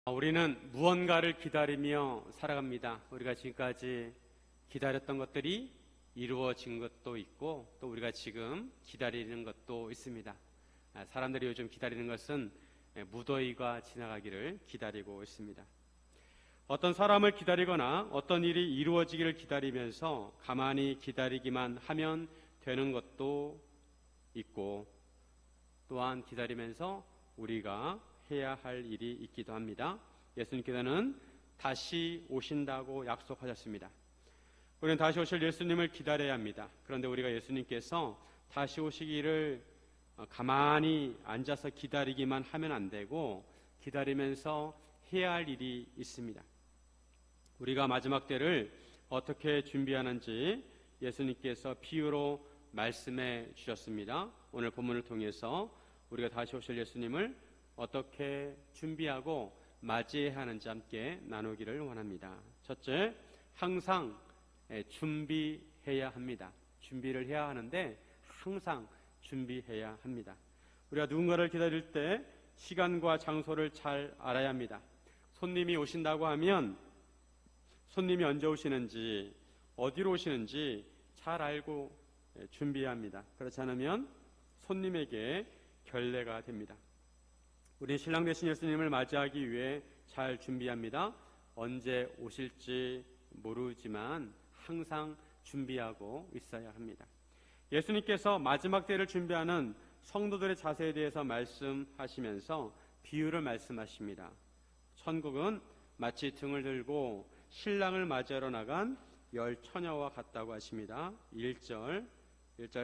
우리는 무언가를 기다리며 살아갑니다. 우리가 지금까지 기다렸던 것들이 이루어진 것도 있고 또 우리가 지금 기다리는 것도 있습니다. 사람들이 요즘 기다리는 것은 무더위가 지나가기를 기다리고 있습니다. 어떤 사람을 기다리거나 어떤 일이 이루어지기를 기다리면서 가만히 기다리기만 하면 되는 것도 있고, 또한 기다리면서 우리가 해야 할 일이 있기도 합니다. 예수님께서는 다시 오신다고 약속하셨습니다. 우리는 다시 오실 예수님을 기다려야 합니다. 그런데 우리가 예수님께서 다시 오시기를 가만히 앉아서 기다리기만 하면 안 되고 기다리면서 해야 할 일이 있습니다. 우리가 마지막 때를 어떻게 준비하는지 예수님께서 비유로 말씀해 주셨습니다. 오늘 본문을 통해서 우리가 다시 오실 예수님을 어떻게 준비하고 맞이해야 하는지 함께 나누기를 원합니다. 첫째, 항상 준비해야 합니다. 준비를 해야 하는데 항상 준비해야 합니다. 우리가 누군가를 기다릴 때 시간과 장소를 잘 알아야 합니다. 손님이 오신다고 하면 손님이 언제 오시는지, 어디로 오시는지 잘 알고 준비해야 합니다. 그렇지 않으면 손님에게 결례가 됩니다. 우리 신랑 되신 예수님을 맞이하기 위해 잘 준비합니다. 언제 오실지 모르지만 항상 준비하고 있어야 합니다. 예수님께서 마지막 때를 준비하는 성도들의 자세에 대해서 말씀하시면서 비유를 말씀하십니다. 천국은 마치 등을 들고 신랑을 맞이하러 나간 10 처녀와 같다고 하십니다. 1절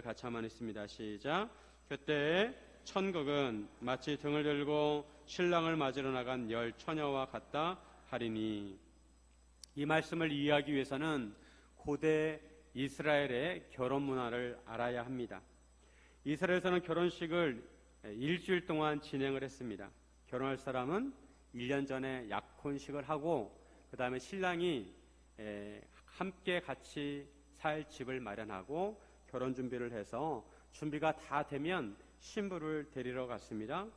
같이 한번 있습니다. 시작. 그때 천국은 마치 등을 들고 신랑을 맞으러 나간 10 처녀와 같다 하리니, 이 말씀을 이해하기 위해서는 고대 이스라엘의 결혼 문화를 알아야 합니다. 이스라엘에서는 결혼식을 일주일 동안 진행을 했습니다. 결혼할 사람은 1년 전에 약혼식을 하고 그 다음에 신랑이 함께 같이 살 집을 마련하고 결혼 준비를 해서 준비가 다 되면 신부를 데리러 갔습니다.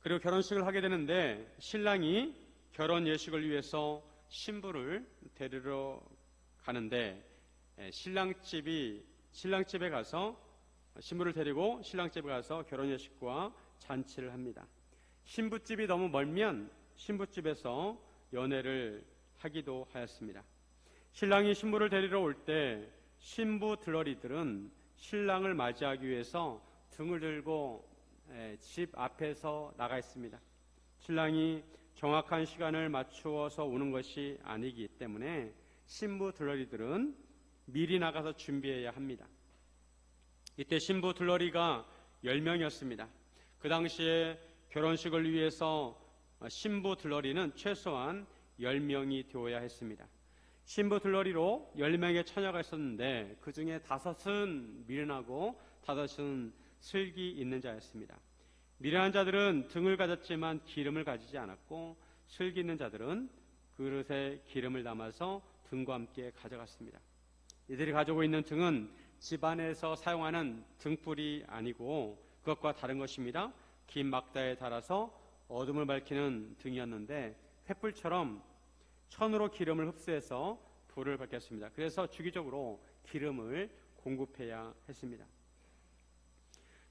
그리고 결혼식을 하게 되는데 신랑이 결혼 예식을 위해서 신부를 데리러 가는데 신랑집에 가서 신부를 데리고 신랑집에 가서 결혼 예식과 잔치를 합니다. 신부집이 너무 멀면 신부집에서 연애를 하기도 하였습니다. 신랑이 신부를 데리러 올 때 신부 들러리들은 신랑을 맞이하기 위해서 등을 들고 집 앞에서 나가 있습니다. 신랑이 정확한 시간을 맞추어서 오는 것이 아니기 때문에 신부 들러리들은 미리 나가서 준비해야 합니다. 이때 신부 들러리가 10명이었습니다. 그 당시에 결혼식을 위해서 신부 들러리는 최소한 10명이 되어야 했습니다. 신부 들러리로 10명의 처녀가 있었는데 그 중에 5은 미련하고 5은 슬기 있는 자였습니다. 미련한 자들은 등을 가졌지만 기름을 가지지 않았고, 슬기 있는 자들은 그릇에 기름을 담아서 등과 함께 가져갔습니다. 이들이 가지고 있는 등은 집안에서 사용하는 등불이 아니고 그것과 다른 것입니다. 긴 막다에 달아서 어둠을 밝히는 등이었는데 횃불처럼 천으로 기름을 흡수해서 불을 밝혔습니다. 그래서 주기적으로 기름을 공급해야 했습니다.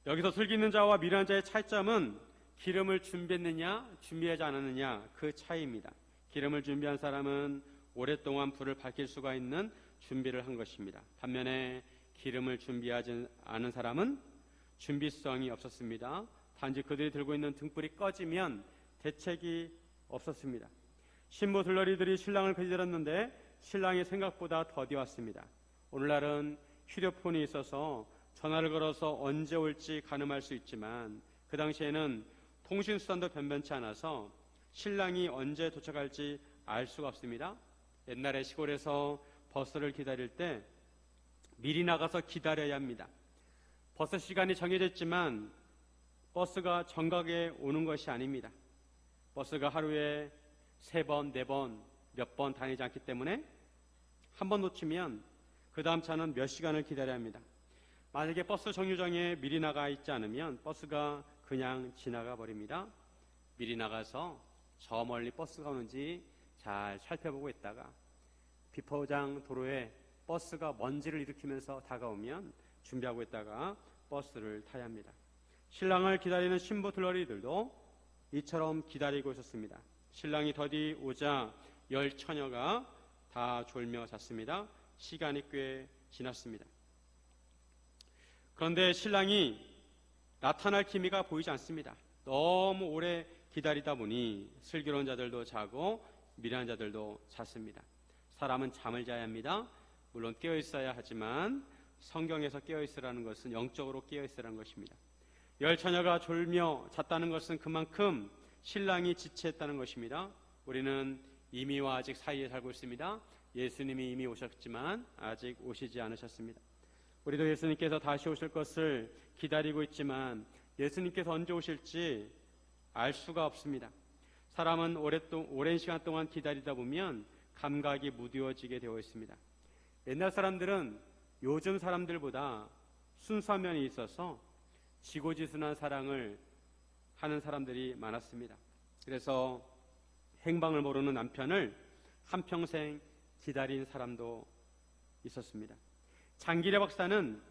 여기서 슬기 있는 자와 미련한 자의 차이점은 기름을 준비했느냐 준비하지 않았느냐 그 차이입니다. 기름을 준비한 사람은 오랫동안 불을 밝힐 수가 있는 준비를 한 것입니다. 반면에 기름을 준비하지 않은 사람은 준비성이 없었습니다. 단지 그들이 들고 있는 등불이 꺼지면 대책이 없었습니다. 신부 들러리들이 신랑을 기다렸는데 신랑이 생각보다 더디 왔습니다. 오늘날은 휴대폰이 있어서 전화를 걸어서 언제 올지 가늠할 수 있지만 그 당시에는 통신수단도 변변치 않아서 신랑이 언제 도착할지 알 수가 없습니다. 옛날에 시골에서 버스를 기다릴 때 미리 나가서 기다려야 합니다. 버스 시간이 정해져 있지만 버스가 정각에 오는 것이 아닙니다. 버스가 하루에 3번, 4번, 몇 번 다니지 않기 때문에 한 번 놓치면 그 다음 차는 몇 시간을 기다려야 합니다. 만약에 버스 정류장에 미리 나가 있지 않으면 버스가 그냥 지나가 버립니다. 미리 나가서 저 멀리 버스가 오는지 잘 살펴보고 있다가 비포장 도로에 버스가 먼지를 일으키면서 다가오면 준비하고 있다가 버스를 타야 합니다. 신랑을 기다리는 신부 들러리들도 이처럼 기다리고 있었습니다. 신랑이 더디 오자 10처녀가 다 졸며 잤습니다. 시간이 꽤 지났습니다. 그런데 신랑이 나타날 기미가 보이지 않습니다. 너무 오래 기다리다 보니 슬기로운 자들도 자고 미련한 자들도 잤습니다. 사람은 잠을 자야 합니다. 물론 깨어 있어야 하지만 성경에서 깨어 있으라는 것은 영적으로 깨어 있으라는 것입니다. 10처녀가 졸며 잤다는 것은 그만큼 신랑이 지체했다는 것입니다. 우리는 이미와 아직 사이에 살고 있습니다. 예수님이 이미 오셨지만 아직 오시지 않으셨습니다. 우리도 예수님께서 다시 오실 것을 기다리고 있지만 예수님께서 언제 오실지 알 수가 없습니다. 사람은 오랜 시간 동안 기다리다 보면 감각이 무뎌지게 되어 있습니다. 옛날 사람들은 요즘 사람들보다 순수한 면이 있어서 지고지순한 사랑을 하는 사람들이 많았습니다. 그래서 행방을 모르는 남편을 한평생 기다린 사람도 있었습니다. 장기래 박사는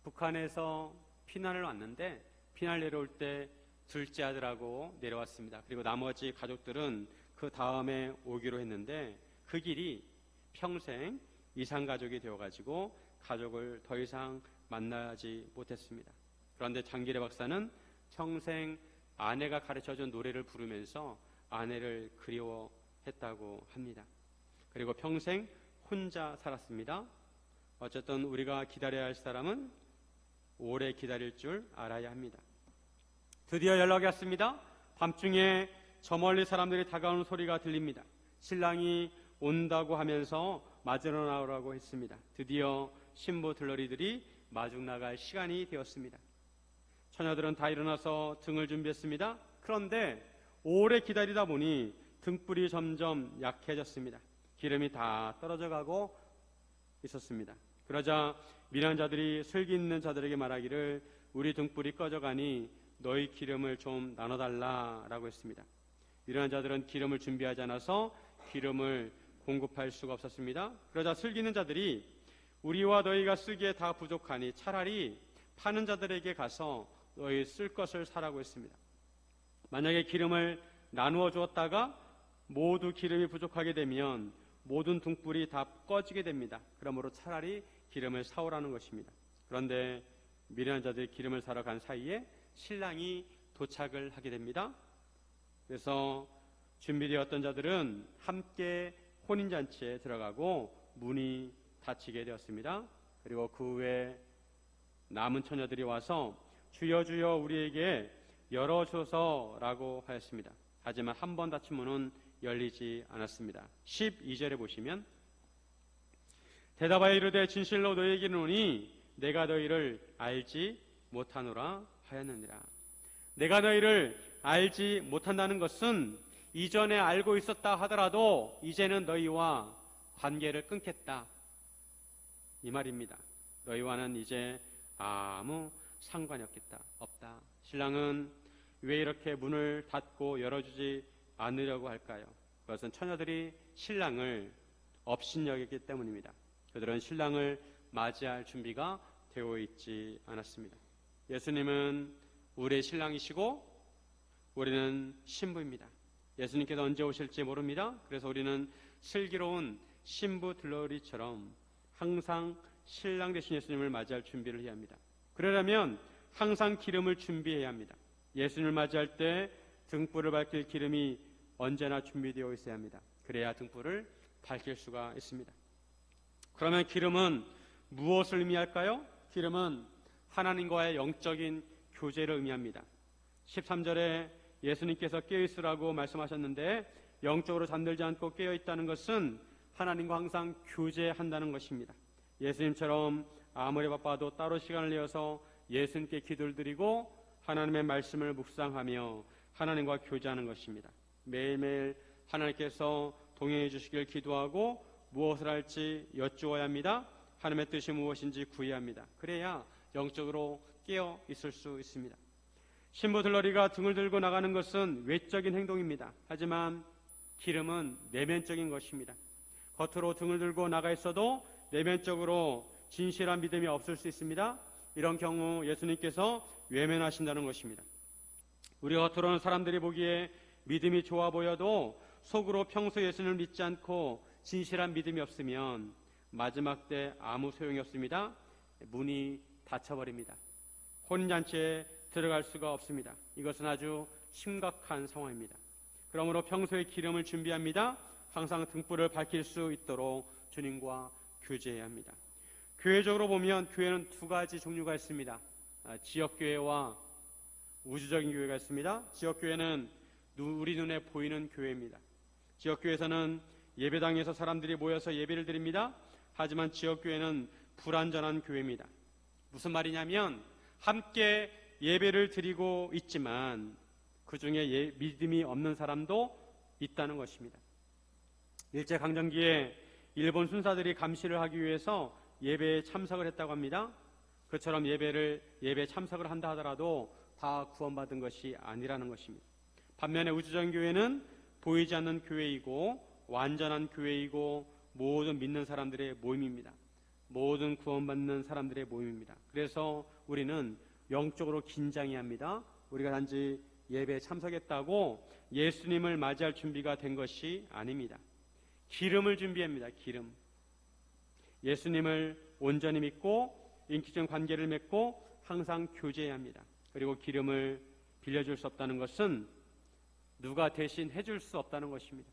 북한에서 피난을 왔는데 피난을 내려올 때 둘째 아들하고 내려왔습니다. 그리고 나머지 가족들은 그 다음에 오기로 했는데 그 길이 평생 이산가족이 되어가지고 가족을 더 이상 만나지 못했습니다. 그런데 장기래 박사는 평생 아내가 가르쳐준 노래를 부르면서 아내를 그리워했다고 합니다. 그리고 평생 혼자 살았습니다. 어쨌든 우리가 기다려야 할 사람은 오래 기다릴 줄 알아야 합니다. 드디어 연락이 왔습니다. 밤중에 저 멀리 사람들이 다가오는 소리가 들립니다. 신랑이 온다고 하면서 맞으러 나오라고 했습니다. 드디어 신부 들러리들이 마중 나갈 시간이 되었습니다. 처녀들은 다 일어나서 등을 준비했습니다. 그런데 오래 기다리다 보니 등불이 점점 약해졌습니다. 기름이 다 떨어져 가고 있었습니다. 그러자 미련한 자들이 슬기 있는 자들에게 말하기를 우리 등불이 꺼져가니 너희 기름을 좀 나눠달라라고 했습니다. 미련한 자들은 기름을 준비하지 않아서 기름을 공급할 수가 없었습니다. 그러자 슬기 있는 자들이 우리와 너희가 쓰기에 다 부족하니 차라리 파는 자들에게 가서 너희 쓸 것을 사라고 했습니다. 만약에 기름을 나누어 주었다가 모두 기름이 부족하게 되면 모든 등불이 다 꺼지게 됩니다. 그러므로 차라리 기름을 사오라는 것입니다. 그런데 미련한 자들이 기름을 사러 간 사이에 신랑이 도착을 하게 됩니다. 그래서 준비되었던 자들은 함께 혼인잔치에 들어가고 문이 닫히게 되었습니다. 그리고 그 후에 남은 처녀들이 와서 주여 주여 우리에게 열어줘서라고 하였습니다. 하지만 한 번 닫힌 문은 열리지 않았습니다. 12절에 보시면 대답하여 이르되 진실로 너희에게 이르노니 내가 너희를 알지 못하노라 하였느니라. 내가 너희를 알지 못한다는 것은 이전에 알고 있었다 하더라도 이제는 너희와 관계를 끊겠다 이 말입니다. 너희와는 이제 아무 상관이 없다. 신랑은 왜 이렇게 문을 닫고 열어주지 않으려고 할까요? 그것은 처녀들이 신랑을 업신여겼기 때문입니다. 그들은 신랑을 맞이할 준비가 되어 있지 않았습니다. 예수님은 우리의 신랑이시고 우리는 신부입니다. 예수님께서 언제 오실지 모릅니다. 그래서 우리는 슬기로운 신부 들러리처럼 항상 신랑 되신 예수님을 맞이할 준비를 해야 합니다. 그러려면 항상 기름을 준비해야 합니다. 예수님을 맞이할 때 등불을 밝힐 기름이 언제나 준비되어 있어야 합니다. 그래야 등불을 밝힐 수가 있습니다. 그러면 기름은 무엇을 의미할까요? 기름은 하나님과의 영적인 교제를 의미합니다. 13절에 예수님께서 깨어있으라고 말씀하셨는데 영적으로 잠들지 않고 깨어있다는 것은 하나님과 항상 교제한다는 것입니다. 예수님처럼 아무리 바빠도 따로 시간을 내어서 예수님께 기도를 드리고 하나님의 말씀을 묵상하며 하나님과 교제하는 것입니다. 매일매일 하나님께서 동행해 주시길 기도하고 무엇을 할지 여쭈어야 합니다. 하나님의 뜻이 무엇인지 구해야 합니다. 그래야 영적으로 깨어 있을 수 있습니다. 신부들러리가 등을 들고 나가는 것은 외적인 행동입니다. 하지만 기름은 내면적인 것입니다. 겉으로 등을 들고 나가 있어도 내면적으로 진실한 믿음이 없을 수 있습니다. 이런 경우 예수님께서 외면하신다는 것입니다. 우리가 겉으로는 사람들이 보기에 믿음이 좋아 보여도 속으로 평소 예수님을 믿지 않고 진실한 믿음이 없으면 마지막 때 아무 소용이 없습니다. 문이 닫혀버립니다. 혼인잔치에 들어갈 수가 없습니다. 이것은 아주 심각한 상황입니다. 그러므로 평소에 기름을 준비합니다. 항상 등불을 밝힐 수 있도록 주님과 교제해야 합니다. 교회적으로 보면 교회는 두 가지 종류가 있습니다. 지역교회와 우주적인 교회가 있습니다. 지역교회는 우리 눈에 보이는 교회입니다. 지역교회에서는 예배당에서 사람들이 모여서 예배를 드립니다. 하지만 지역교회는 불완전한 교회입니다. 무슨 말이냐면 함께 예배를 드리고 있지만 그 중에 믿음이 없는 사람도 있다는 것입니다. 일제강점기에 일본 순사들이 감시를 하기 위해서 예배에 참석을 했다고 합니다. 그처럼 예배에 참석을 한다 하더라도 다 구원받은 것이 아니라는 것입니다. 반면에 우주적인 교회는 보이지 않는 교회이고 완전한 교회이고 모든 믿는 사람들의 모임입니다. 모든 구원받는 사람들의 모임입니다. 그래서 우리는 영적으로 긴장해야 합니다. 우리가 단지 예배에 참석했다고 예수님을 맞이할 준비가 된 것이 아닙니다. 기름을 준비합니다. 기름. 예수님을 온전히 믿고 인격적인 관계를 맺고 항상 교제해야 합니다. 그리고 기름을 빌려줄 수 없다는 것은 누가 대신 해줄 수 없다는 것입니다.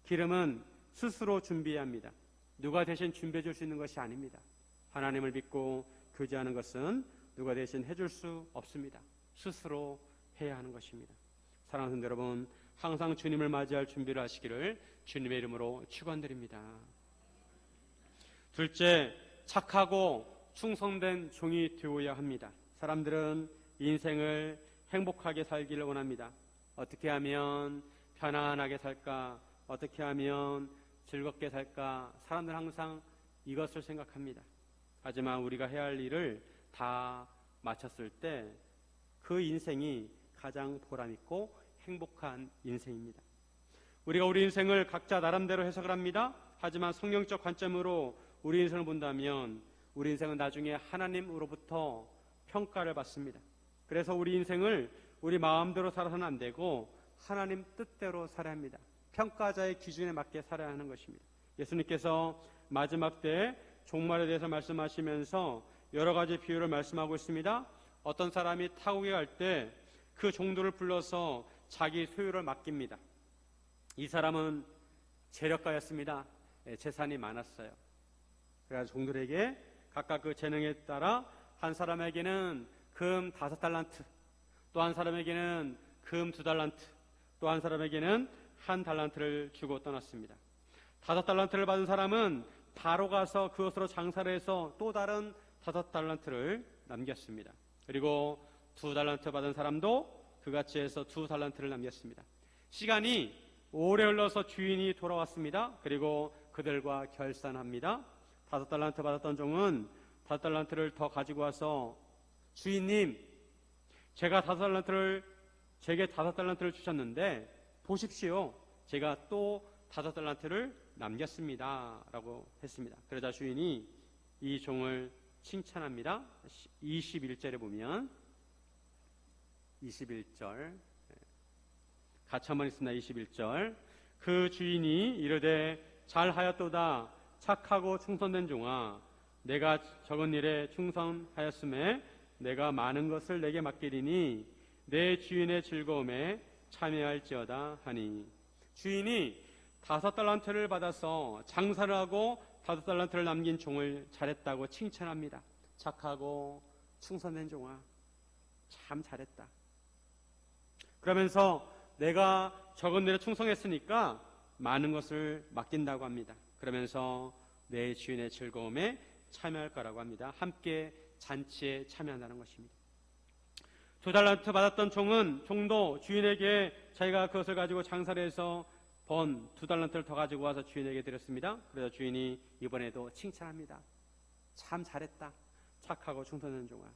기름은 스스로 준비해야 합니다. 누가 대신 준비해 줄 수 있는 것이 아닙니다. 하나님을 믿고 교제하는 것은 누가 대신 해줄 수 없습니다. 스스로 해야 하는 것입니다. 사랑하는 성도 여러분, 항상 주님을 맞이할 준비를 하시기를 주님의 이름으로 축원드립니다. 둘째, 착하고 충성된 종이 되어야 합니다. 사람들은 인생을 행복하게 살기를 원합니다. 어떻게 하면 편안하게 살까? 어떻게 하면 즐겁게 살까? 사람들은 항상 이것을 생각합니다. 하지만 우리가 해야 할 일을 다 마쳤을 때 그 인생이 가장 보람있고 행복한 인생입니다. 우리가 우리 인생을 각자 나름대로 해석을 합니다. 하지만 성경적 관점으로 우리 인생을 본다면 우리 인생은 나중에 하나님으로부터 평가를 받습니다. 그래서 우리 인생을 우리 마음대로 살아서는 안 되고 하나님 뜻대로 살아야 합니다. 평가자의 기준에 맞게 살아야 하는 것입니다. 예수님께서 마지막 때 종말에 대해서 말씀하시면서 여러 가지 비유를 말씀하고 있습니다. 어떤 사람이 타국에 갈 때 그 종들을 불러서 자기 소유를 맡깁니다. 이 사람은 재력가였습니다. 재산이 많았어요. 그래서 종들에게 각각 그 재능에 따라 한 사람에게는 금 5달란트, 또 한 사람에게는 금 2달란트, 또 한 사람에게는 1달란트를 주고 떠났습니다. 5달란트를 받은 사람은 바로 가서 그것으로 장사를 해서 또 다른 5달란트를 남겼습니다. 그리고 2달란트 받은 사람도 그같이 해서 2달란트를 남겼습니다. 시간이 오래 흘러서 주인이 돌아왔습니다. 그리고 그들과 결산합니다. 5달란트 받았던 종은 5달란트를 더 가지고 와서 주인님, 제게 5달란트를 주셨는데 보십시오. 제가 또 5달란트를 남겼습니다. 라고 했습니다. 그러자 주인이 이 종을 칭찬합니다. 21절에 보면 21절 같이 한번 있습니다. 21절 그 주인이 이르되 잘하였도다 착하고 충성된 종아 내가 적은 일에 충성하였음에 내가 많은 것을 내게 맡기리니 내 주인의 즐거움에 참여할지어다 하니 주인이 5달란트를 받아서 장사를 하고 5달란트를 남긴 종을 잘했다고 칭찬합니다. 착하고 충성된 종아 참 잘했다. 그러면서 내가 적은 일에 충성했으니까 많은 것을 맡긴다고 합니다. 그러면서 내 주인의 즐거움에 참여할 거라고 합니다. 함께 잔치에 참여한다는 것입니다. 2달란트 받았던 종도 주인에게 자기가 그것을 가지고 장사를 해서 번 2달란트를 더 가지고 와서 주인에게 드렸습니다. 그래서 주인이 이번에도 칭찬합니다. 참 잘했다. 착하고 충성된 종아.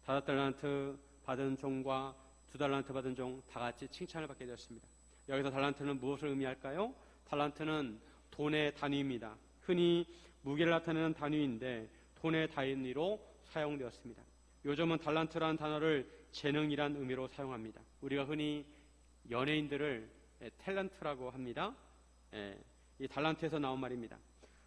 5달란트 받은 종과 2달란트 받은 종 다 같이 칭찬을 받게 되었습니다. 여기서 달란트는 무엇을 의미할까요? 달란트는 돈의 단위입니다. 흔히 무게를 나타내는 단위인데 돈의 단위로 사용되었습니다. 요즘은 달란트라는 단어를 재능이란 의미로 사용합니다. 우리가 흔히 연예인들을 탤런트라고 합니다. 이 달란트에서 나온 말입니다.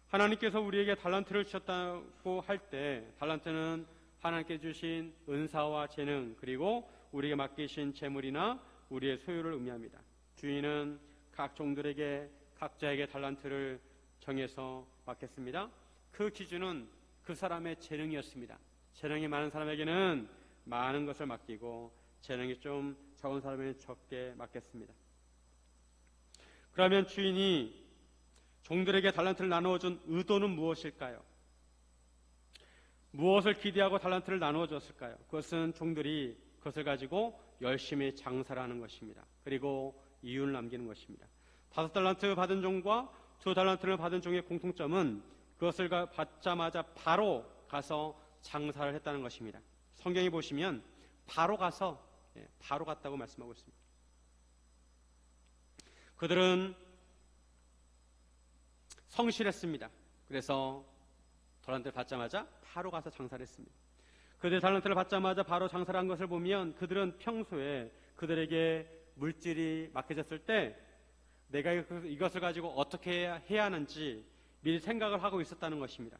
하나님께서 우리에게 달란트를 주셨다고 할 때 달란트는 하나님께 주신 은사와 재능 그리고 우리에게 맡기신 재물이나 우리의 소유를 의미합니다. 주인은 각 종들에게 각자에게 달란트를 정해서 맡겼습니다. 그 기준은 그 사람의 재능이었습니다. 재능이 많은 사람에게는 많은 것을 맡기고 재능이 좀 적은 사람에게는 적게 맡겼습니다. 그러면 주인이 종들에게 달란트를 나누어준 의도는 무엇일까요? 무엇을 기대하고 달란트를 나누어 줬을까요? 그것은 종들이 그것을 가지고 열심히 장사를 하는 것입니다. 그리고 이윤을 남기는 것입니다. 5달란트 받은 종과 2달란트를 받은 종의 공통점은 그것을 받자마자 바로 가서 장사를 했다는 것입니다. 성경에 보시면 바로 갔다고 말씀하고 있습니다. 그들은 성실했습니다. 그래서 달란트를 받자마자 바로 가서 장사를 했습니다. 그들의 달란트를 받자마자 바로 장사를 한 것을 보면 그들은 평소에 그들에게 물질이 맡겨졌을 때 내가 이것을 가지고 어떻게 해야 하는지 미리 생각을 하고 있었다는 것입니다.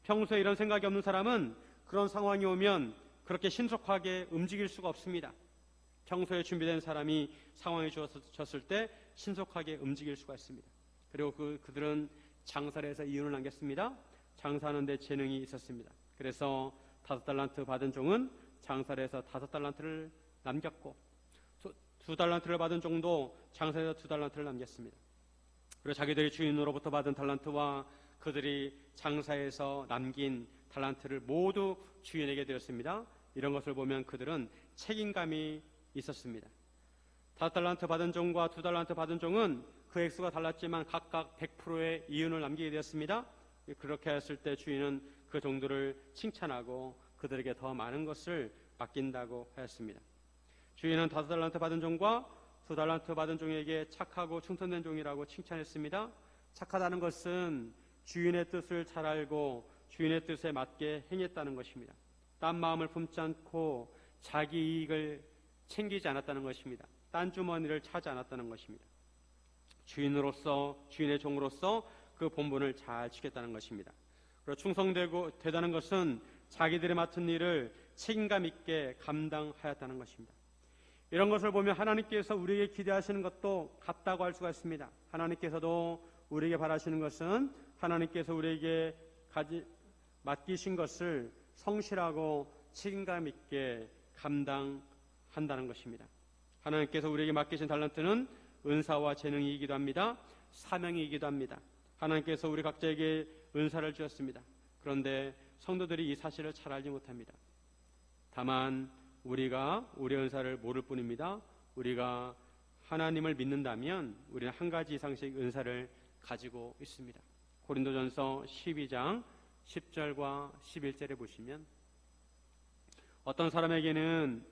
평소에 이런 생각이 없는 사람은 그런 상황이 오면 그렇게 신속하게 움직일 수가 없습니다. 평소에 준비된 사람이 상황이 주어졌을 때 신속하게 움직일 수가 있습니다. 그리고 그들은 장사를 해서 이윤을 남겼습니다. 장사하는 데 재능이 있었습니다. 그래서 5달란트 받은 종은 장사를 해서 5달란트를 남겼고 2달란트를 받은 종도 장사해서 2달란트를 남겼습니다. 그리고 자기들이 주인으로부터 받은 달란트와 그들이 장사해서 남긴 달란트를 모두 주인에게 드렸습니다. 이런 것을 보면 그들은 책임감이 있었습니다. 5달란트 받은 종과 2달란트 받은 종은 그 액수가 달랐지만 각각 100%의 이윤을 남기게 되었습니다. 그렇게 했을 때 주인은 그 종들을 칭찬하고 그들에게 더 많은 것을 맡긴다고 하였습니다. 주인은 5달란트 받은 종과 2달란트 받은 종에게 착하고 충성된 종이라고 칭찬했습니다. 착하다는 것은 주인의 뜻을 잘 알고 주인의 뜻에 맞게 행했다는 것입니다. 딴 마음을 품지 않고 자기 이익을 챙기지 않았다는 것입니다. 딴 주머니를 차지 않았다는 것입니다. 주인으로서 주인의 종으로서 그 본분을 잘 지켰다는 것입니다. 그리고 충성되고 되다는 것은 자기들이 맡은 일을 책임감 있게 감당하였다는 것입니다. 이런 것을 보면 하나님께서 우리에게 기대하시는 것도 같다고 할 수가 있습니다. 하나님께서도 우리에게 바라시는 것은 하나님께서 우리에게 맡기신 것을 성실하고 책임감 있게 감당한다는 것입니다. 하나님께서 우리에게 맡기신 달란트는 은사와 재능이기도 합니다. 사명이기도 합니다. 하나님께서 우리 각자에게 은사를 주셨습니다. 그런데 성도들이 이 사실을 잘 알지 못합니다. 다만 우리가 우리의 은사를 모를 뿐입니다. 우리가 하나님을 믿는다면 우리는 한 가지 이상씩 은사를 가지고 있습니다. 고린도전서 12장 10절과 11절에 보시면 어떤 사람에게는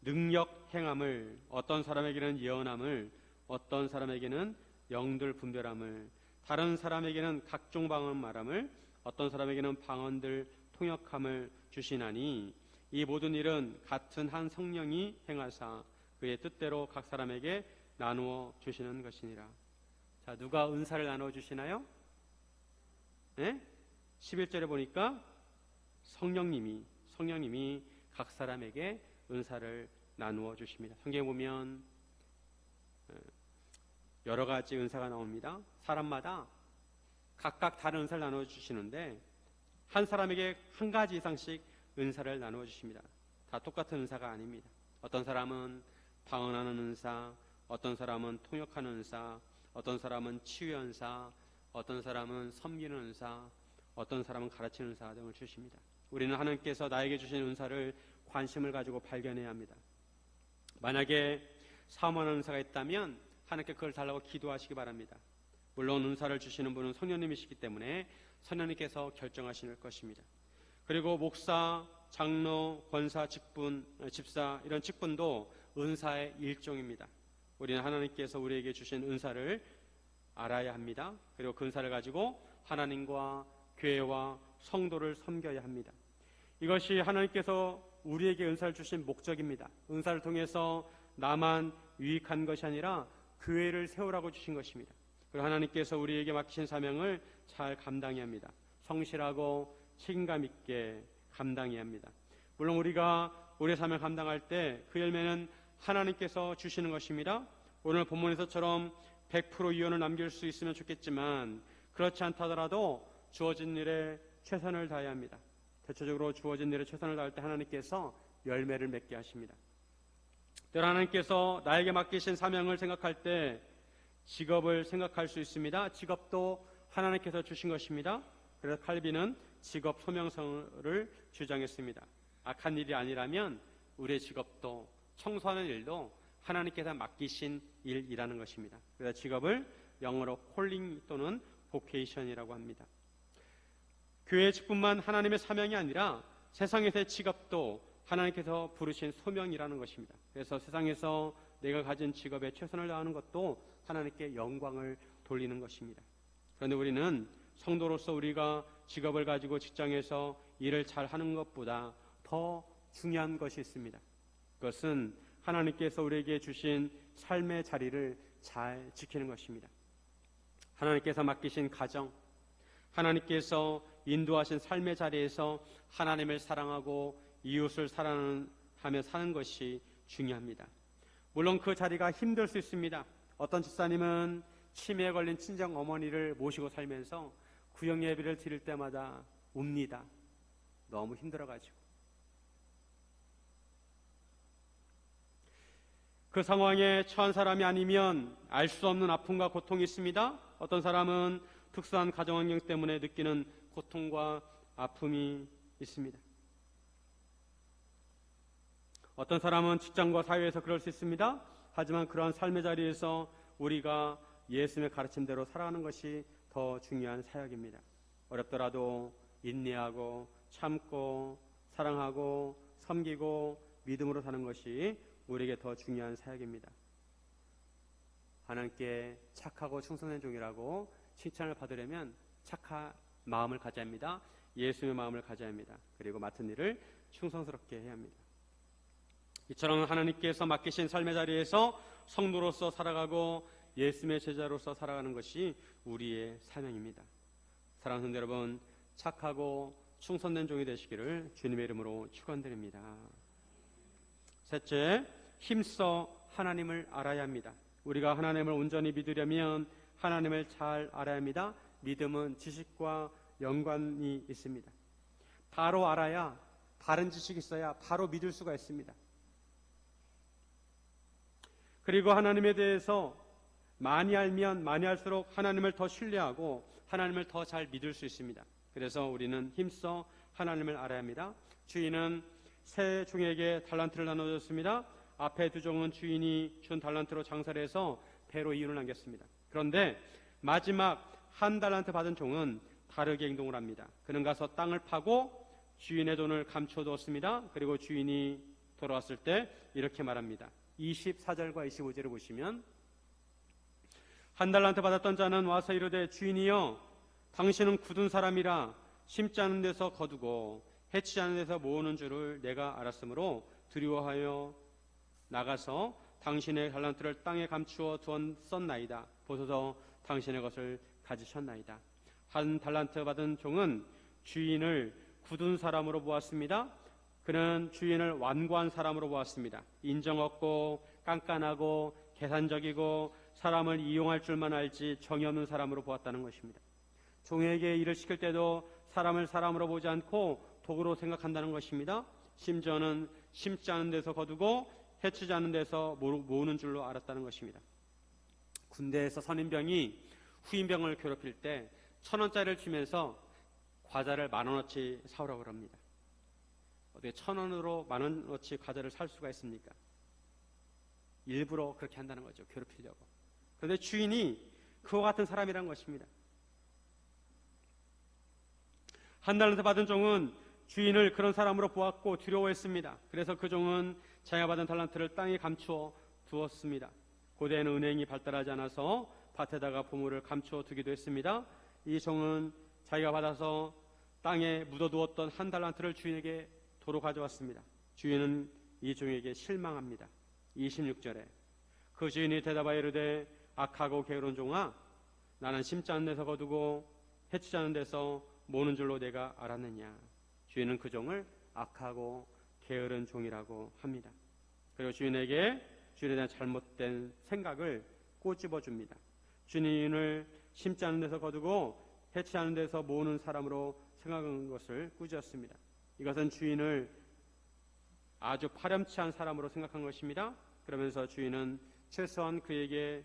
능력 행함을, 어떤 사람에게는 예언함을, 어떤 사람에게는 영들 분별함을, 다른 사람에게는 각종 방언 말함을, 어떤 사람에게는 방언들 통역함을 주시나니 이 모든 일은 같은 한 성령이 행하사 그의 뜻대로 각 사람에게 나누어 주시는 것이니라. 자, 누가 은사를 나누어 주시나요? 네? 11절에 보니까 성령님이 각 사람에게 은사를 나누어 주십니다. 성경에 보면 여러 가지 은사가 나옵니다. 사람마다 각각 다른 은사를 나누어 주시는데 한 사람에게 한 가지 이상씩 은사를 나누어 주십니다. 다 똑같은 은사가 아닙니다. 어떤 사람은 방언하는 은사, 어떤 사람은 통역하는 은사, 어떤 사람은 치유의 은사, 어떤 사람은 섬기는 은사, 어떤 사람은 가르치는 은사 등을 주십니다. 우리는 하나님께서 나에게 주신 은사를 관심을 가지고 발견해야 합니다. 만약에 사모하는 은사가 있다면 하나님께 그걸 달라고 기도하시기 바랍니다. 물론 은사를 주시는 분은 성령님이시기 때문에 성령님께서 결정하실 것입니다. 그리고 목사, 장로, 권사, 직분, 집사 이런 직분도 은사의 일종입니다. 우리는 하나님께서 우리에게 주신 은사를 알아야 합니다. 그리고 그 은사를 가지고 하나님과 교회와 성도를 섬겨야 합니다. 이것이 하나님께서 우리에게 은사를 주신 목적입니다. 은사를 통해서 나만 유익한 것이 아니라 교회를 세우라고 주신 것입니다. 그리고 하나님께서 우리에게 맡기신 사명을 잘 감당해야 합니다. 성실하고 책임감 있게 감당해야 합니다. 물론 우리가 우리의 사명을 감당할 때 그 열매는 하나님께서 주시는 것입니다. 오늘 본문에서처럼 100% 유언을 남길 수 있으면 좋겠지만 그렇지 않다더라도 주어진 일에 최선을 다해야 합니다. 대체적으로 주어진 일에 최선을 다할 때 하나님께서 열매를 맺게 하십니다. 때로 하나님께서 나에게 맡기신 사명을 생각할 때 직업을 생각할 수 있습니다. 직업도 하나님께서 주신 것입니다. 그래서 칼빈은 직업 소명서를 주장했습니다. 악한 일이 아니라면 우리의 직업도 청소하는 일도 하나님께서 맡기신 일이라는 것입니다. 그래서 직업을 영어로 콜링 또는 보케이션이라고 합니다. 교회의 직분만 하나님의 사명이 아니라 세상에서의 직업도 하나님께서 부르신 소명이라는 것입니다. 그래서 세상에서 내가 가진 직업에 최선을 다하는 것도 하나님께 영광을 돌리는 것입니다. 그런데 우리는 성도로서 우리가 직업을 가지고 직장에서 일을 잘 하는 것보다 더 중요한 것이 있습니다. 그것은 하나님께서 우리에게 주신 삶의 자리를 잘 지키는 것입니다. 하나님께서 맡기신 가정, 하나님께서 인도하신 삶의 자리에서 하나님을 사랑하고 이웃을 사랑하며 사는 것이 중요합니다. 물론 그 자리가 힘들 수 있습니다. 어떤 집사님은 치매에 걸린 친정 어머니를 모시고 살면서 구역 예배를 드릴 때마다 웁니다. 너무 힘들어가지고. 그 상황에 처한 사람이 아니면 알 수 없는 아픔과 고통이 있습니다. 어떤 사람은 특수한 가정환경 때문에 느끼는 고통과 아픔이 있습니다. 어떤 사람은 직장과 사회에서 그럴 수 있습니다. 하지만 그러한 삶의 자리에서 우리가 예수님의 가르침대로 살아가는 것이 더 중요한 사역입니다. 어렵더라도 인내하고 참고 사랑하고 섬기고 믿음으로 사는 것이 우리에게 더 중요한 사역입니다. 하나님께 착하고 충성된 종이라고 칭찬을 받으려면 착한 마음을 가져야 합니다. 예수님의 마음을 가져야 합니다. 그리고 맡은 일을 충성스럽게 해야 합니다. 이처럼 하나님께서 맡기신 삶의 자리에서 성도로서 살아가고 예수님의 제자로서 살아가는 것이 우리의 사명입니다. 사랑하는 성도 여러분, 착하고 충성된 종이 되시기를 주님의 이름으로 축원드립니다. 셋째, 힘써 하나님을 알아야 합니다. 우리가 하나님을 온전히 믿으려면 하나님을 잘 알아야 합니다. 믿음은 지식과 연관이 있습니다. 바로 알아야, 바른 지식이 있어야 바로 믿을 수가 있습니다. 그리고 하나님에 대해서 많이 알면 많이 할수록 하나님을 더 신뢰하고 하나님을 더 잘 믿을 수 있습니다. 그래서 우리는 힘써 하나님을 알아야 합니다. 주인은 세 종에게 달란트를 나눠줬습니다. 앞에 두 종은 주인이 준 달란트로 장사를 해서 배로 이윤을 남겼습니다. 그런데 마지막 한 달란트 받은 종은 다르게 행동을 합니다. 그는 가서 땅을 파고 주인의 돈을 감춰두었습니다. 그리고 주인이 돌아왔을 때 이렇게 말합니다. 24절과 25절을 보시면 한 달란트 받았던 자는 와서 이르되 주인이여 당신은 굳은 사람이라 심지 않은 데서 거두고 해치지 않은 데서 모으는 줄을 내가 알았으므로 두려워하여 나가서 당신의 달란트를 땅에 감추어 두었나이다. 보소서 당신의 것을 가지셨나이다. 한 달란트 받은 종은 주인을 굳은 사람으로 보았습니다. 그는 주인을 완고한 사람으로 보았습니다. 인정 없고 깐깐하고 계산적이고 사람을 이용할 줄만 알지 정이 없는 사람으로 보았다는 것입니다. 종에게 일을 시킬 때도 사람을 사람으로 보지 않고 도구로 생각한다는 것입니다. 심지어는 심지 않은 데서 거두고 해치지 않은 데서 모으는 줄로 알았다는 것입니다. 군대에서 선임병이 후임병을 괴롭힐 때 1,000원짜리를 주면서 과자를 10,000원어치 사오라고 합니다. 어떻게 1,000원으로 10,000원어치 과자를 살 수가 있습니까? 일부러 그렇게 한다는 거죠. 괴롭히려고. 그런데 주인이 그와 같은 사람이라는 것입니다. 한 달란트 받은 종은 주인을 그런 사람으로 보았고 두려워했습니다. 그래서 그 종은 자기가 받은 달란트를 땅에 감추어 두었습니다. 고대에는 은행이 발달하지 않아서 밭에다가 보물을 감추어 두기도 했습니다. 이 종은 자기가 받아서 땅에 묻어두었던 한 달란트를 주인에게 도로 가져왔습니다. 주인은 이 종에게 실망합니다. 26절에 그 주인이 대답하여 이르되 악하고 게으른 종아, 나는 심지 않은 데서 거두고 해치지 않은 데서 모는 줄로 내가 알았느냐. 주인은 그 종을 악하고 게으른 종이라고 합니다. 그리고 주인에 대한 잘못된 생각을 꼬집어 줍니다. 주인을 심지 않은 데서 거두고 해치지 않은 데서 모으는 사람으로 생각한 것을 꾸짖었습니다. 이것은 주인을 아주 파렴치한 사람으로 생각한 것입니다. 그러면서 주인은 최소한 그에게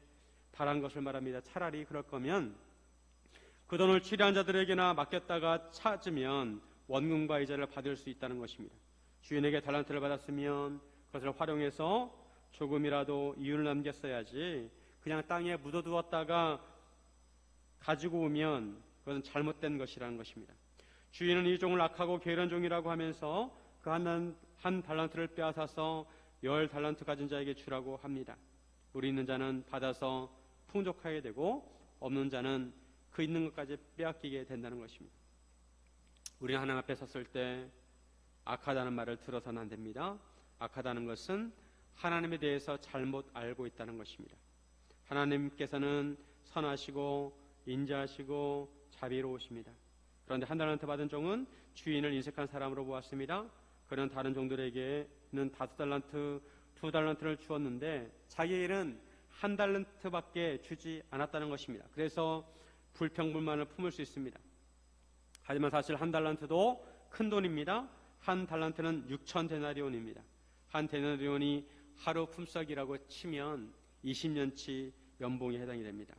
바란 것을 말합니다. 차라리 그럴 거면 그 돈을 취리한 자들에게나 맡겼다가 찾으면 원금과 이자를 받을 수 있다는 것입니다. 주인에게 달란트를 받았으면 그것을 활용해서 조금이라도 이윤을 남겼어야지, 그냥 땅에 묻어두었다가 가지고 오면 그것은 잘못된 것이라는 것입니다. 주인은 이 종을 악하고 게으른 종이라고 하면서 그 한 달란트를 빼앗아서 10 달란트 가진 자에게 주라고 합니다. 우리 있는 자는 받아서 풍족하게 되고 없는 자는 그 있는 것까지 빼앗기게 된다는 것입니다. 우리는 하나님 앞에 섰을 때 악하다는 말을 들어서는 안 됩니다. 악하다는 것은 하나님에 대해서 잘못 알고 있다는 것입니다. 하나님께서는 선하시고 인자하시고 자비로우십니다. 그런데 한 달란트 받은 종은 주인을 인색한 사람으로 보았습니다. 그는 다른 종들에게는 5달란트, 2달란트를 주었는데 자기에게는 1달란트밖에 주지 않았다는 것입니다. 그래서 불평불만을 품을 수 있습니다. 하지만 사실 1달란트도 큰 돈입니다. 1달란트는 6,000데나리온입니다. 1데나리온이 하루 품삯이라고 치면 20년치 연봉에 해당이 됩니다.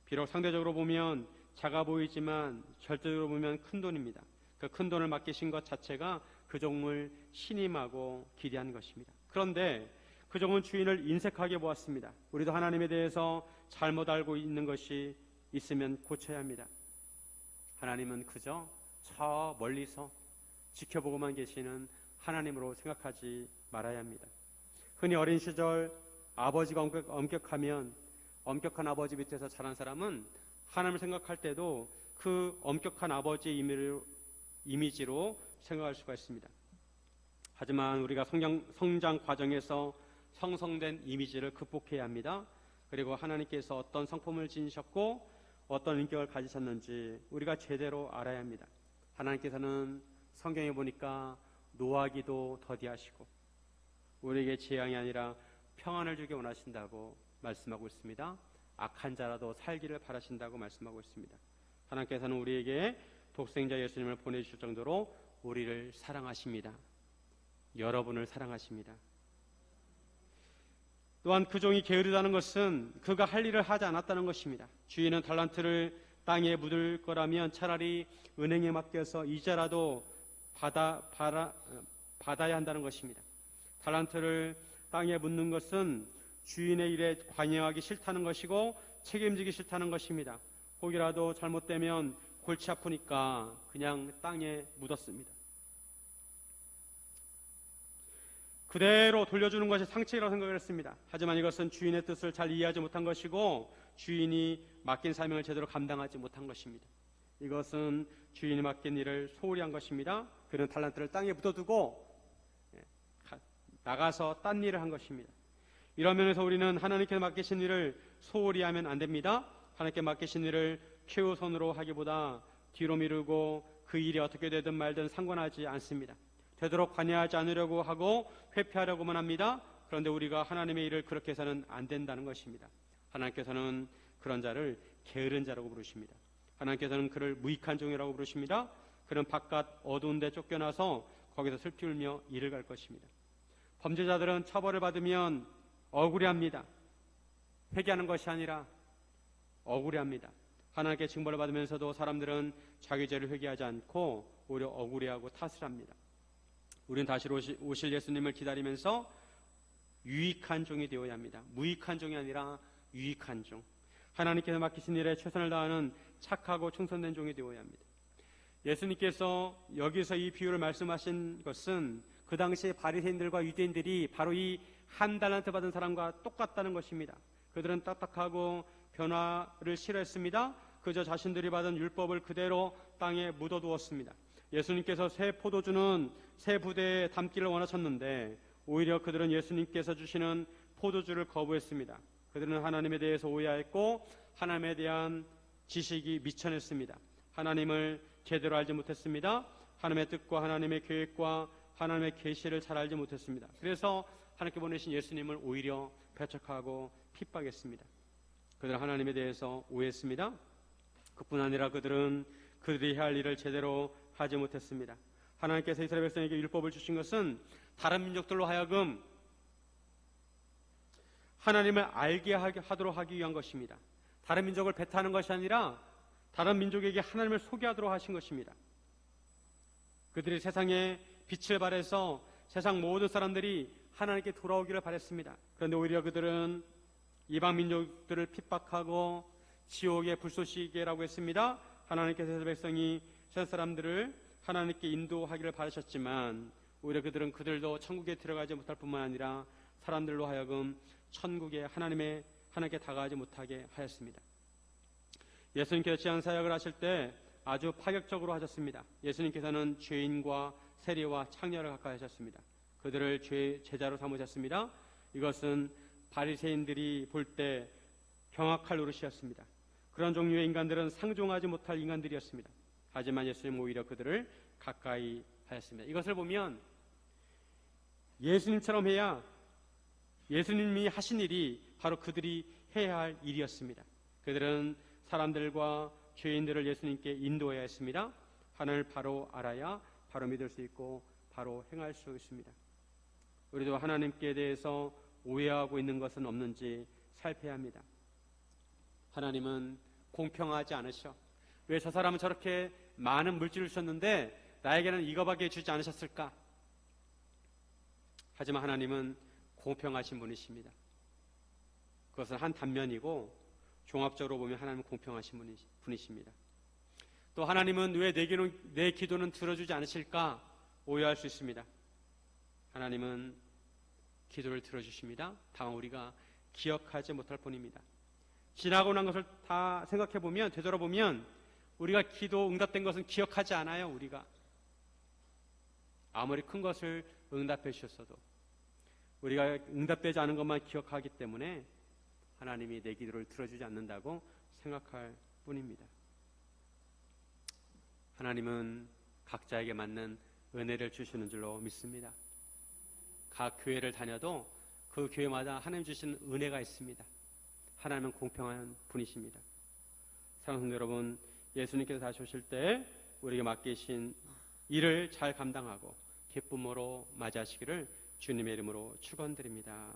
비록 상대적으로 보면 작아 보이지만 절대적으로 보면 큰 돈입니다. 그 큰 돈을 맡기신 것 자체가 그 종을 신임하고 기대한 것입니다. 그런데 그 종은 주인을 인색하게 보았습니다. 우리도 하나님에 대해서 잘못 알고 있는 것이 있으면 고쳐야 합니다. 하나님은 그저 저 멀리서 지켜보고만 계시는 하나님으로 생각하지 말아야 합니다. 흔히 어린 시절 아버지가 엄격하면 엄격한 아버지 밑에서 자란 사람은 하나님을 생각할 때도 그 엄격한 아버지의 이미지로 생각할 수가 있습니다. 하지만 우리가 성장 과정에서 형성된 이미지를 극복해야 합니다. 그리고 하나님께서 어떤 성품을 지니셨고 어떤 인격을 가지셨는지 우리가 제대로 알아야 합니다. 하나님께서는 성경에 보니까 노하기도 더디하시고 우리에게 재앙이 아니라 평안을 주기 원하신다고 말씀하고 있습니다. 악한 자라도 살기를 바라신다고 말씀하고 있습니다. 하나님께서는 우리에게 독생자 예수님을 보내주실 정도로 우리를 사랑하십니다. 여러분을 사랑하십니다. 또한 그 종이 게으르다는 것은 그가 할 일을 하지 않았다는 것입니다. 주인은 달란트를 땅에 묻을 거라면 차라리 은행에 맡겨서 이자라도 받아야 한다는 것입니다. 달란트를 땅에 묻는 것은 주인의 일에 관여하기 싫다는 것이고 책임지기 싫다는 것입니다. 혹이라도 잘못되면 골치 아프니까 그냥 땅에 묻었습니다. 그대로 돌려주는 것이 상책이라고 생각을 했습니다. 하지만 이것은 주인의 뜻을 잘 이해하지 못한 것이고 주인이 맡긴 사명을 제대로 감당하지 못한 것입니다. 이것은 주인이 맡긴 일을 소홀히 한 것입니다. 그는 달란트를 땅에 묻어두고 나가서 딴 일을 한 것입니다. 이런 면에서 우리는 하나님께 맡기신 일을 소홀히 하면 안 됩니다. 하나님께 맡기신 일을 최우선으로 하기보다 뒤로 미루고 그 일이 어떻게 되든 말든 상관하지 않습니다. 되도록 관여하지 않으려고 하고 회피하려고만 합니다. 그런데 우리가 하나님의 일을 그렇게 해서는 안 된다는 것입니다. 하나님께서는 그런 자를 게으른 자라고 부르십니다. 하나님께서는 그를 무익한 종이라고 부르십니다. 그는 바깥 어두운 데 쫓겨나서 거기서 슬피 울며 이를 갈 것입니다. 범죄자들은 처벌을 받으면 억울해합니다. 회개하는 것이 아니라 억울해합니다. 하나님께 징벌을 받으면서도 사람들은 자기 죄를 회개하지 않고 오히려 억울해하고 탓을 합니다. 우리는 다시 오실 예수님을 기다리면서 유익한 종이 되어야 합니다. 무익한 종이 아니라 유익한 종. 하나님께서 맡기신 일에 최선을 다하는 착하고 충성된 종이 되어야 합니다. 예수님께서 여기서 이 비유를 말씀하신 것은 그 당시 바리새인들과 유대인들이 바로 이 한 달란트 받은 사람과 똑같다는 것입니다. 그들은 딱딱하고 변화를 싫어했습니다. 그저 자신들이 받은 율법을 그대로 땅에 묻어두었습니다. 예수님께서 새 포도주는 새 부대에 담기를 원하셨는데 오히려 그들은 예수님께서 주시는 포도주를 거부했습니다. 그들은 하나님에 대해서 오해했고 하나님에 대한 지식이 미천했습니다. 하나님을 제대로 알지 못했습니다. 하나님의 뜻과 하나님의 계획과 하나님의 계시를 잘 알지 못했습니다. 그래서 하나님께 보내신 예수님을 오히려 배척하고 핍박했습니다. 그들은 하나님에 대해서 오해했습니다. 그뿐 아니라 그들은 그들이 해야 할 일을 제대로 하지 못했습니다. 하나님께서 이스라엘 백성에게 율법을 주신 것은 다른 민족들로 하여금 하나님을 알게 하도록 하기 위한 것입니다. 다른 민족을 배타하는 것이 아니라 다른 민족에게 하나님을 소개하도록 하신 것입니다. 그들이 세상에 빛을 발해서 세상 모든 사람들이 하나님께 돌아오기를 바랬습니다. 그런데 오히려 그들은 이방 민족들을 핍박하고 지옥의 불쏘시개라고 했습니다. 하나님께서 이스라엘 백성이 세상 사람들을 하나님께 인도하기를 바라셨지만 오히려 그들은 그들도 천국에 들어가지 못할 뿐만 아니라 사람들로 하여금 천국에 하나님께 다가가지 못하게 하였습니다. 예수님께서 지향사역을 하실 때 아주 파격적으로 하셨습니다. 예수님께서는 죄인과 세리와 창녀를 가까이 하셨습니다. 그들을 제자로 삼으셨습니다. 이것은 바리새인들이 볼 때 경악할 노릇이었습니다. 그런 종류의 인간들은 상종하지 못할 인간들이었습니다. 하지만 예수님 오히려 그들을 가까이 하였습니다. 이것을 보면 예수님처럼 해야 예수님이 하신 일이 바로 그들이 해야 할 일이었습니다. 그들은 사람들과 죄인들을 예수님께 인도해야 했습니다. 하나님을 바로 알아야 바로 믿을 수 있고 바로 행할 수 있습니다. 우리도 하나님께 대해서 오해하고 있는 것은 없는지 살펴야 합니다. 하나님은 공평하지 않으셔. 왜 저 사람은 저렇게 많은 물질을 주셨는데 나에게는 이거밖에 주지 않으셨을까? 하지만 하나님은 공평하신 분이십니다. 그것은 한 단면이고 종합적으로 보면 하나님은 공평하신 분이십니다. 또 하나님은 왜 내 기도는 들어주지 않으실까? 오해할 수 있습니다. 하나님은 기도를 들어주십니다. 다만 우리가 기억하지 못할 뿐입니다. 지나고 난 것을 다 생각해보면, 되돌아보면 우리가 기도 응답된 것은 기억하지 않아요. 우리가 아무리 큰 것을 응답해 주셨어도 우리가 응답되지 않은 것만 기억하기 때문에 하나님이 내 기도를 들어주지 않는다고 생각할 뿐입니다. 하나님은 각자에게 맞는 은혜를 주시는 줄로 믿습니다. 각 교회를 다녀도 그 교회마다 하나님 주신 은혜가 있습니다. 하나님은 공평한 분이십니다. 사랑하는 성도 여러분, 예수님께서 다시 오실 때 우리에게 맡기신 일을 잘 감당하고 기쁨으로 맞이하시기를 주님의 이름으로 축원드립니다.